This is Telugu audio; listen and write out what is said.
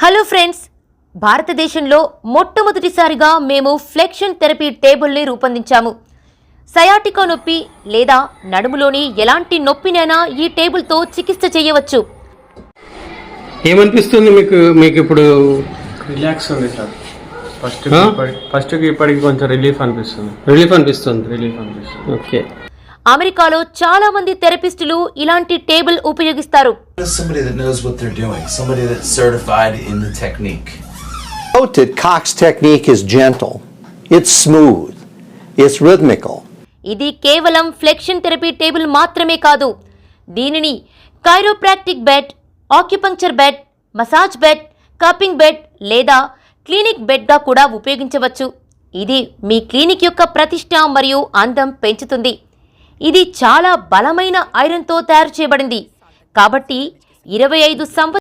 హలో ఫ్రెండ్స్, భారతదేశంలో మొట్టమొదటిసారిగా మేము ఫ్లెక్షన్ థెరపీ టేబుల్ని రూపొందించాము. సయాటికా నొప్పి లేదా నడుములోని ఎలాంటి నొప్పినైనా ఈ టేబుల్తో చికిత్స చేయవచ్చు. ఏమనిపిస్తుంది మీకు ఇప్పుడు? రిలాక్స్ ఉంది సార్. ఫస్ట్కి ఇప్పటికి కొంచెం రిలీఫ్ అనిపిస్తుంది. ఓకే. అమెరికాలో చాలా మంది థెరపిస్టులు ఇలాంటి టేబుల్ ఉపయోగిస్తారు. Somebody that knows what they're doing, somebody that's certified in the technique. Note that Cox technique is gentle, it's smooth, it's rhythmical. ఇది కేవలం ఫ్లెక్షన్ థెరపీ టేబుల్ మాత్రమే కాదు. దీనిని chiropractic bed, acupuncture bed, massage bed, cupping bed లేదా క్లినిక్ బెడ్గా కూడా ఉపయోగించవచ్చు. ఇది మీ క్లినిక్ యొక్క ప్రతిష్ట మరియు అందం పెంచుతుంది. ఇది చాలా బలమైన ఐరన్తో తయారు చేయబడింది కాబట్టి 25 సంవత్సరాల